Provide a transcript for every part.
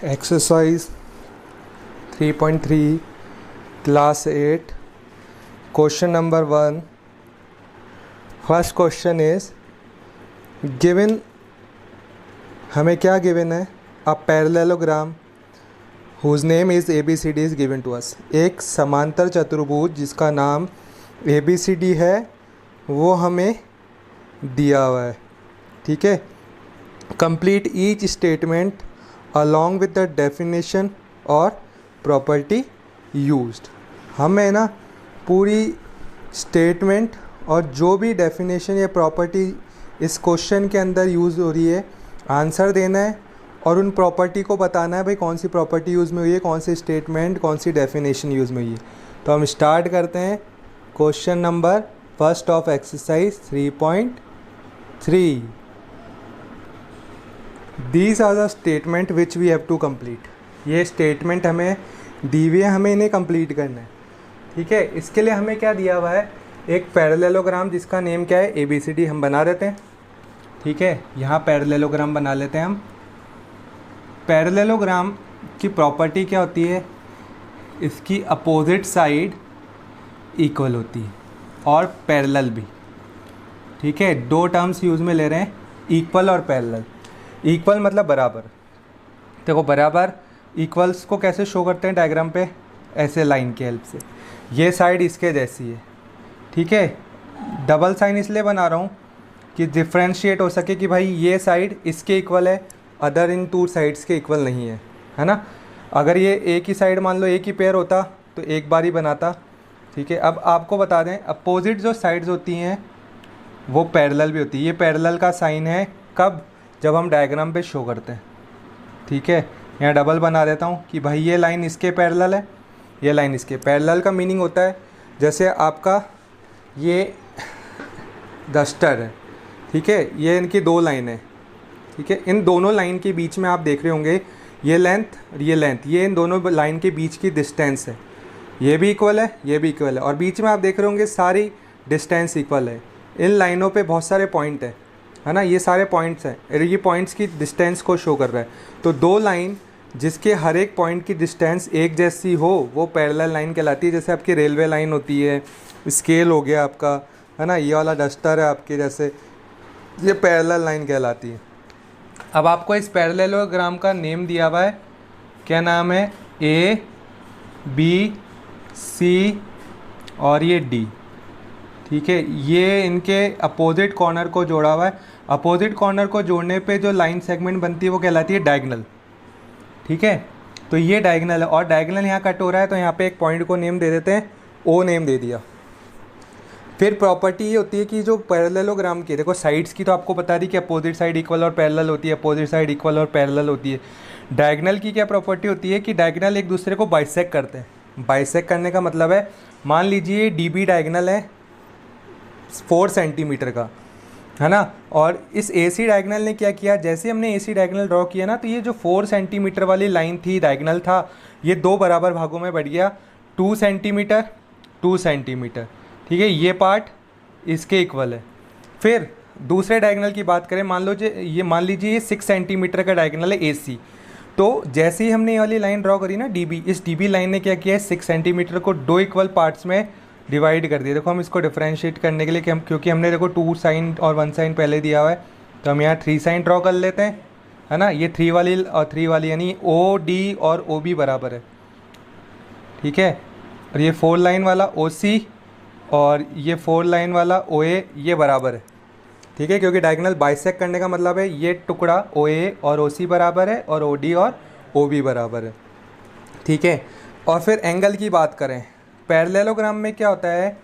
Exercise 3.3 Class 8 Question number 1. First question is given, हमें क्या given है? A parallelogram whose name is ABCD is given to us. एक समांतर चतुर्भुज जिसका नाम ABCD है वो हमें दिया हुआ है, ठीक है. Complete each statement along with the definition और property used. हमें ना पूरी स्टेटमेंट और जो भी डेफिनेशन या प्रॉपर्टी इस क्वेश्चन के अंदर यूज़ हो रही है आंसर देना है और उन प्रॉपर्टी को बताना है भाई कौन सी प्रॉपर्टी यूज़ में हुई है, कौन सी स्टेटमेंट, कौन सी डेफिनेशन यूज़ में हुई है. तो हम स्टार्ट करते हैं question number first of exercise 3.3. These are the statement which we have to complete. ये स्टेटमेंट हमें दी हुई है, हमें इन्हें कंप्लीट करना है, ठीक है. इसके लिए हमें क्या दिया हुआ है, एक पैरेललोग्राम जिसका नेम क्या है ABCD हम बना देते हैं, ठीक है. यहाँ पैरेललोग्राम बना लेते हैं हम. पैरेललोग्राम की प्रॉपर्टी क्या होती है, इसकी अपोजिट साइड इक्वल होती है और पैरेलल भी, ठीक है. दो टर्म्स यूज़ में ले रहे हैं, इक्वल और पैरेलल. इक्वल मतलब बराबर. देखो बराबर इक्वल्स को कैसे शो करते हैं डायग्राम पे, ऐसे लाइन की हेल्प से. ये साइड इसके जैसी है, ठीक है. डबल साइन इसलिए बना रहा हूँ कि डिफ्रेंशिएट हो सके कि भाई ये साइड इसके इक्वल है, अदर इन टू साइड्स के इक्वल नहीं है, है ना. अगर ये एक ही साइड मान लो एक ही पेयर होता तो एक बार ही बनाता, ठीक है. अब आपको बता दें अपोजिट जो साइड्स होती हैं वो पैरेलल भी होती है. ये पैरेलल का साइन है कब, जब हम डायग्राम पे शो करते हैं, ठीक है. यहाँ डबल बना देता हूँ कि भाई ये लाइन इसके पैरेलल है, ये लाइन इसके. पैरेलल का मीनिंग होता है जैसे आपका ये डस्टर है, ठीक है. ये इनकी दो लाइन है, ठीक है. इन दोनों लाइन के बीच में आप देख रहे होंगे ये लेंथ और ये लेंथ, ये इन दोनों लाइन के बीच की डिस्टेंस है. ये भी इक्वल है, ये भी इक्वल है और बीच में आप देख रहे होंगे सारी डिस्टेंस इक्वल है. इन लाइनों पे बहुत सारे पॉइंट है ना. ये सारे पॉइंट्स हैं, ये पॉइंट्स की डिस्टेंस को शो कर रहा है. तो दो लाइन जिसके हर एक पॉइंट की डिस्टेंस एक जैसी हो वो पैरेलल लाइन कहलाती है. जैसे आपकी रेलवे लाइन होती है, स्केल हो गया आपका, है ना. ये वाला डस्टर है आपके जैसे, ये पैरेलल लाइन कहलाती है. अब आपको इस पैरेललोग्राम का नेम दिया हुआ है, क्या नाम है, A B C और ये D, ठीक है. ये इनके अपोजिट कॉर्नर को जोड़ा हुआ है. अपोजिट कॉर्नर को जोड़ने पे जो लाइन सेगमेंट बनती है वो कहलाती है डायगोनल, ठीक है. तो ये डायगोनल है और डायगोनल यहाँ कट हो रहा है तो यहाँ पे एक पॉइंट को नेम दे देते हैं, O नेम दे दिया. फिर प्रॉपर्टी ये होती है कि जो पैरेललोग्राम की, देखो साइड्स की तो आपको बता दी कि अपोजिट साइड इक्वल और पैरेलल होती है, अपोजिट साइड इक्वल और पैरेलल होती है. डायगोनल की क्या प्रॉपर्टी होती है कि डायगोनल एक दूसरे को बाइसेक्ट करते हैं. बाइसेक्ट करने का मतलब है, मान लीजिए DB डायगोनल है 4 सेंटीमीटर का, है ना. और इस AC डायगोनल ने क्या किया, जैसे हमने AC डायगोनल ड्रॉ किया ना तो ये जो 4 सेंटीमीटर वाली लाइन थी, डायगोनल था, ये दो बराबर भागों में बढ़ गया, 2 सेंटीमीटर 2 सेंटीमीटर, ठीक है. ये पार्ट इसके इक्वल है. फिर दूसरे डायगोनल की बात करें, मान लीजिए ये 6 सेंटीमीटर का डायगोनल है AC. तो जैसे ही हमने ये वाली लाइन ड्रॉ करी ना DB, इस DB लाइन ने क्या किया है, 6 सेंटीमीटर को दो इक्वल पार्ट्स में डिवाइड कर दिया. देखो हम इसको डिफरेंशिएट करने के लिए कि क्योंकि हमने देखो 2 साइन और 1 साइन पहले दिया हुआ है तो हम यहाँ 3 साइन ड्रॉ कर लेते हैं, है ना. ये 3 वाली और 3 वाली यानी OD और OB बराबर है, ठीक है. और ये 4 लाइन वाला OC और ये 4 लाइन वाला OA ये बराबर है, ठीक है. क्योंकि डायगोनल बाइसेक्ट करने का मतलब है ये टुकड़ा OA और OC बराबर है और OD और OB बराबर है, ठीक है. और फिर एंगल की बात करें, पैरेललोग्राम में क्या होता है,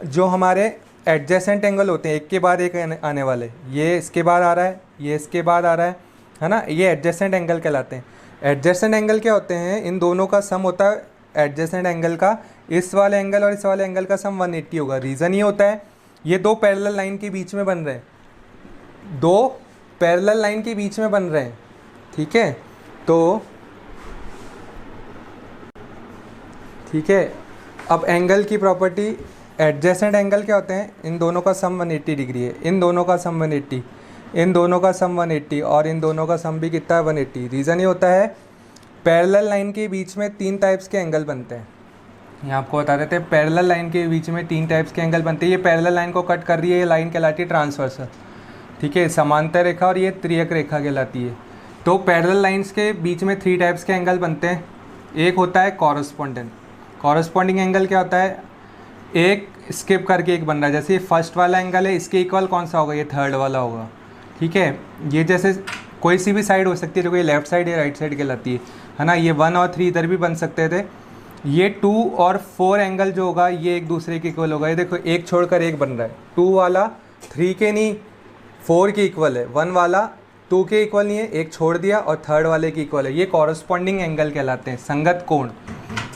जो हमारे एडजेसेंट एंगल होते हैं एक के बाद एक आने वाले, ये इसके बाद आ रहा है, ये इसके बाद आ रहा है ना, ये एडजेसेंट एंगल कहलाते हैं. एडजेसेंट एंगल क्या होते हैं, इन दोनों का सम होता है एडजेसेंट एंगल का, इस वाले एंगल और इस वाले एंगल का सम 180 होगा. रीज़न ये होता है ये दो पैरेलल लाइन के बीच में बन रहे हैं, दो पैरेलल लाइन के बीच में बन रहे हैं, ठीक है. तो ठीक है, अब एंगल की प्रॉपर्टी, एडजेसेंट एंगल क्या होते हैं, इन दोनों का सम 180 डिग्री है, इन दोनों का सम 180, इन दोनों का सम 180 और इन दोनों का सम भी कितना है 180. रीज़न ये होता है पैरेलल लाइन के बीच में 3 टाइप्स के एंगल बनते हैं। यहाँ आपको बता देते हैं, पैरेलल लाइन के बीच में 3 टाइप्स के एंगल बनते हैं। ये पैरेलल लाइन को कट कर रही है, ये लाइन कहलाती है ट्रांसवर्सल, ठीक है, समांतर रेखा, और ये त्रियक रेखा कहलाती है। तो पैरेलल लाइंस के बीच में 3 टाइप्स के एंगल बनते हैं। एक होता है कॉरस्पॉन्डिंग एंगल क्या होता है, एक स्किप करके एक बन रहा है, जैसे ये फर्स्ट वाला एंगल है, इसके इक्वल कौन सा होगा, ये थर्ड वाला होगा, ठीक है। ये जैसे कोई सी भी साइड हो सकती है, देखो ये लेफ्ट साइड या राइट साइड कहलाती है ना। ये 1 और 3 इधर भी बन सकते थे। ये 2 और 4 एंगल जो होगा ये एक दूसरे के इक्वल होगा। ये देखो एक छोड़कर एक बन रहा है, 2 वाला 3 के नहीं 4 के इक्वल है, 1 वाला 2 के इक्वल नहीं है, एक छोड़ दिया, और थर्ड वाले के इक्वल है। ये कॉरस्पॉन्डिंग एंगल कहलाते हैं, संगत कोण,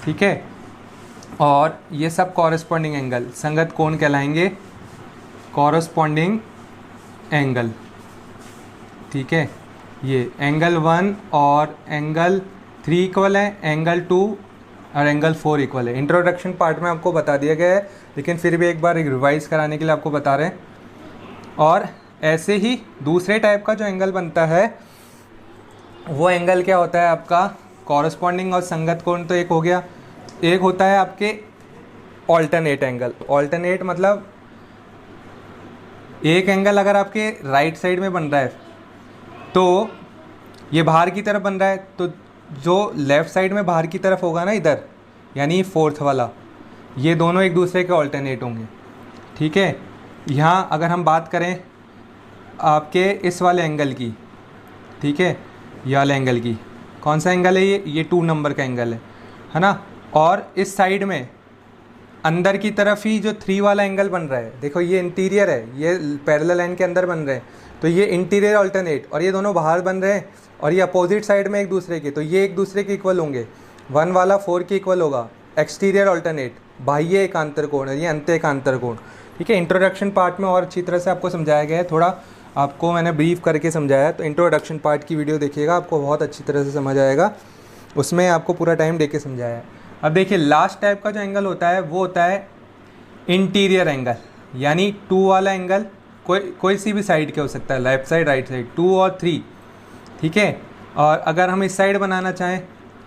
ठीक है। और ये सब कॉरस्पॉन्डिंग एंगल संगत कोण कहलाएंगे, कॉरस्पॉन्डिंग एंगल, ठीक है। ये एंगल 1 और एंगल 3 इक्वल है, एंगल 2 और एंगल 4 इक्वल है। इंट्रोडक्शन पार्ट में आपको बता दिया गया है, लेकिन फिर भी एक बार रिवाइज कराने के लिए आपको बता रहे हैं। और ऐसे ही दूसरे टाइप का जो एंगल बनता है वो एंगल क्या होता है आपका, कॉरस्पॉन्डिंग और संगत कोण तो एक हो गया। एक होता है आपके ऑल्टरनेट एंगल। ऑल्टरनेट मतलब एक एंगल अगर आपके राइट साइड में बन रहा है तो ये बाहर की तरफ बन रहा है, तो जो लेफ़्ट साइड में बाहर की तरफ होगा ना इधर, यानी 4th वाला, ये दोनों एक दूसरे के ऑल्टरनेट होंगे, ठीक है। यहाँ अगर हम बात करें आपके इस वाले एंगल की, ठीक है, ये वाले एंगल की, कौन सा एंगल है ये 2 नंबर का एंगल है ना। और इस साइड में अंदर की तरफ ही जो 3 वाला एंगल बन रहा है, देखो ये इंटीरियर है, ये पैरेलल लाइन के अंदर बन रहे हैं, तो ये इंटीरियर ऑल्टरनेट, और ये दोनों बाहर बन रहे हैं, और ये अपोजिट साइड में एक दूसरे के, तो ये एक दूसरे के इक्वल होंगे। 1 वाला 4 के इक्वल होगा, एक्सटीरियर ऑल्टरनेट, बाह्य एकांतर कोण है, ये अंत एकांतर कोण, ठीक है। इंट्रोडक्शन पार्ट में और अच्छी तरह से आपको समझाया गया है, थोड़ा आपको मैंने ब्रीफ करके समझाया है, तो इंट्रोडक्शन पार्ट की वीडियो देखिएगा, आपको बहुत अच्छी तरह से समझ आएगा, उसमें आपको पूरा टाइम दे के समझाया है। अब देखिए लास्ट टाइप का जो एंगल होता है वो होता है इंटीरियर एंगल, यानी 2 वाला एंगल कोई सी भी साइड के हो सकता है, लेफ्ट साइड राइट साइड, 2 और 3, ठीक है। और अगर हम इस साइड बनाना चाहें,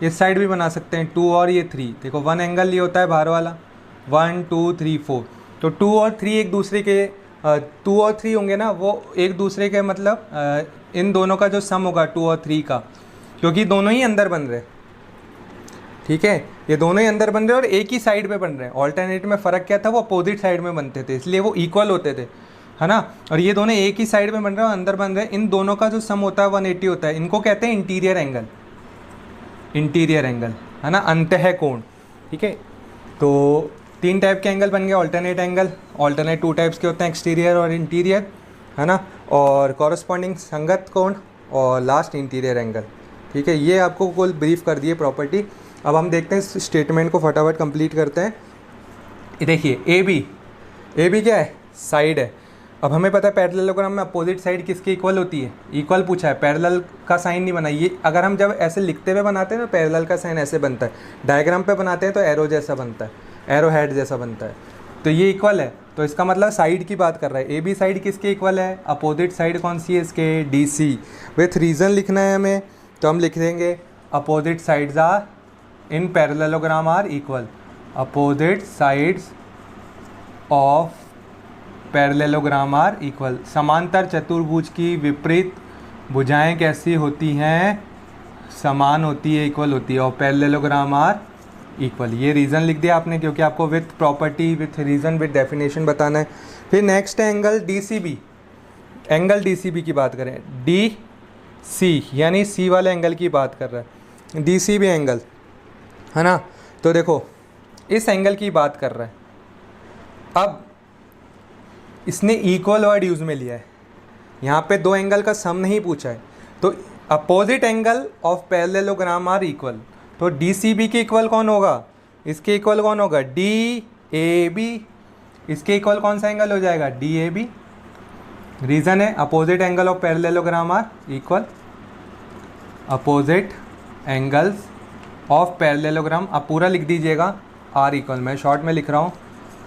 इस साइड भी बना सकते हैं, 2 और ये 3, देखो 1 एंगल ये होता है बाहर वाला, 1 2 3 4, तो 2 और 3 एक दूसरे के 2 और 3 होंगे ना, वो एक दूसरे के मतलब इन दोनों का जो सम होगा 2 और 3 का, क्योंकि दोनों ही अंदर बन रहे हैं, ठीक है। ये दोनों ही अंदर बन रहे हैं और एक ही साइड पे बन रहे हैं। ऑल्टरनेट में फ़र्क क्या था, वो अपोजिट साइड में बनते थे, इसलिए वो इक्वल होते थे, है ना। और ये दोनों एक ही साइड में बन रहे हैं और अंदर बन रहे हैं, इन दोनों का जो सम होता है 180 होता है। इनको कहते हैं इंटीरियर एंगल, इंटीरियर एंगल, है ना, अंतः कोण, ठीक है। तो 3 टाइप के एंगल बन गए ऑल्टरनेट एंगल। ऑल्टरनेट 2 टाइप्स के होते हैं, एक्सटीरियर और इंटीरियर, है ना, और कॉरस्पॉन्डिंग संगत कोण, और लास्ट इंटीरियर एंगल, ठीक है। ये आपको कुल ब्रीफ कर दिए प्रॉपर्टी। अब हम देखते हैं स्टेटमेंट को फटाफट कंप्लीट करते हैं। देखिए ए बी क्या है, साइड है। अब हमें पता है पैरेललोग्राम में अपोजिट साइड किसके इक्वल होती है, इक्वल पूछा है, पैरेलल का साइन नहीं बना। ये अगर हम जब ऐसे लिखते हुए बनाते हैं ना, पैरेलल का साइन ऐसे बनता है, डायग्राम पे बनाते हैं तो एरो जैसा बनता है, एरो हेड जैसा बनता है, तो ये इक्वल है, तो इसका मतलब साइड की बात कर रहा है। ए बी साइड किसके इक्वल है, अपोजिट साइड कौन सी है इसके, डी सी। विथ रीज़न लिखना है हमें, तो हम लिख देंगे opposite sides are in parallelogram are equal. Opposite sides of parallelogram are equal. समांतर चतुर्भुज की विपरीत भुजाएं कैसी होती हैं, समान होती है, इक्वल होती है, और पैरेललोग्राम आर इक्वल। ये रीज़न लिख दिया आपने, क्योंकि आपको with property, with reason, with definition बताना है। फिर नेक्स्ट है angle D C B. Angle D C B की बात करें, डी सी यानी सी वाले एंगल की बात कर रहा है, डी सी बी एंगल, है ना। तो देखो इस एंगल की बात कर रहा है। अब इसने इक्वल वर्ड यूज़ में लिया है, यहाँ पे 2 एंगल का सम नहीं पूछा है, तो opposite angle of parallelogram are equal. तो डी सी बी के इक्वल कौन होगा, इसके इक्वल कौन होगा, डी ए बी। इसके इक्वल कौन सा एंगल हो जाएगा, डी ए बी। रीज़न है opposite angle of parallelogram are equal, opposite angles of parallelogram. आप पूरा लिख दीजिएगा आर इक्वल, मैं शॉर्ट में लिख रहा हूँ,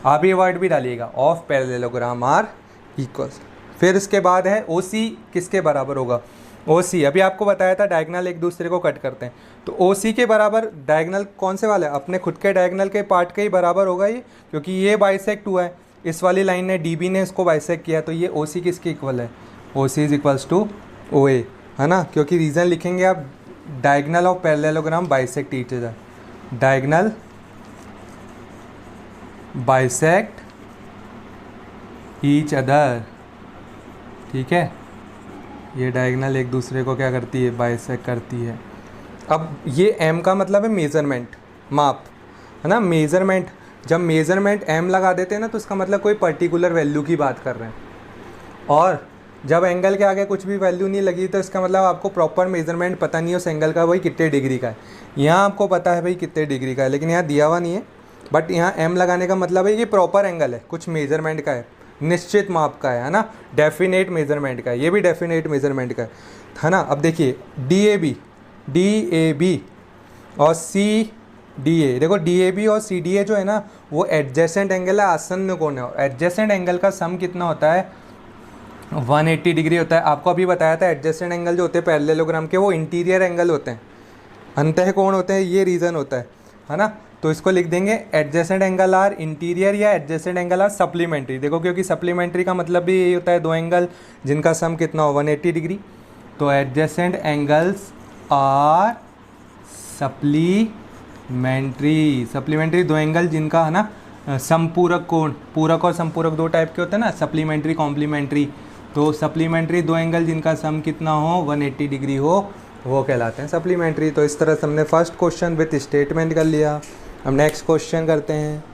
आप ये वर्ड भी डालिएगा, ऑफ पैरेललोग्राम आर इक्वल। फिर इसके बाद है ओ सी किसके बराबर होगा, ओ सी, अभी आपको बताया था डायगनल एक दूसरे को कट करते हैं, तो ओ सी के बराबर डायगनल कौन से वाला है, अपने खुद के डायगनल के पार्ट के ही बराबर होगा ये, क्योंकि ये बाइसेक्ट हुआ है, इस वाली लाइन ने डी बी ने इसको बाइसेक्ट किया, तो ये ओ सी किसके इक्वल है, ओ सी इज इक्वल्स टू ओ ए, है ना, क्योंकि रीज़न लिखेंगे आप diagonal of parallelogram bisect each other, diagonal bisect each other, ठीक है, ये डायगनल एक दूसरे को क्या करती है, बाइसेक्ट करती है। अब ये m का मतलब है मेज़रमेंट, माप, है ना, मेज़रमेंट, जब मेज़रमेंट m लगा देते हैं ना तो इसका मतलब कोई पर्टिकुलर वैल्यू की बात कर रहे हैं, और जब एंगल के आगे कुछ भी वैल्यू नहीं लगी तो इसका मतलब आपको प्रॉपर मेज़रमेंट पता नहीं है उस एंगल का भाई कितने डिग्री का है। यहाँ आपको पता है भाई कितने डिग्री का है, लेकिन यहाँ दिया हुआ नहीं है, बट यहाँ m लगाने का मतलब है ये प्रॉपर एंगल है, कुछ मेज़रमेंट का है, निश्चित माप का है ना, डेफिनेट मेज़रमेंट का है, ये भी डेफिनेट मेज़रमेंट का है ना। अब देखिए डी ए बी और सी डी ए, देखो डी ए बी और सी डी ए जो है ना वो एडजेसेंट एंगल है, आसन्न कोण है, और एडजेसेंट एंगल का सम कितना होता है, 180 डिग्री होता है। आपको अभी बताया था एडजेसेंट एंगल जो होते हैं पैरेललोग्राम के वो इंटीरियर एंगल होते हैं, अंतः कोण होते हैं, ये रीज़न होता है ना। तो इसको लिख देंगे एडजेसेंट एंगल आर इंटीरियर या एडजेसेंट एंगल आर सप्लीमेंट्री, देखो क्योंकि सप्लीमेंट्री का मतलब भी यही होता है दो एंगल जिनका सम कितना हो 180 डिग्री, तो एडजेसेंट एंगल्स आर सप्लीमेंट्री दो एंगल जिनका है ना समपूरक कोण, पूरक और समपूरक दो टाइप के होते हैं ना, सप्लीमेंट्री कॉम्प्लीमेंट्री, तो सप्लीमेंट्री दो एंगल जिनका सम कितना हो 180 डिग्री हो वो कहलाते हैं सप्लीमेंट्री। तो इस तरह से हमने फर्स्ट क्वेश्चन विथ स्टेटमेंट कर लिया। अब नेक्स्ट क्वेश्चन करते हैं।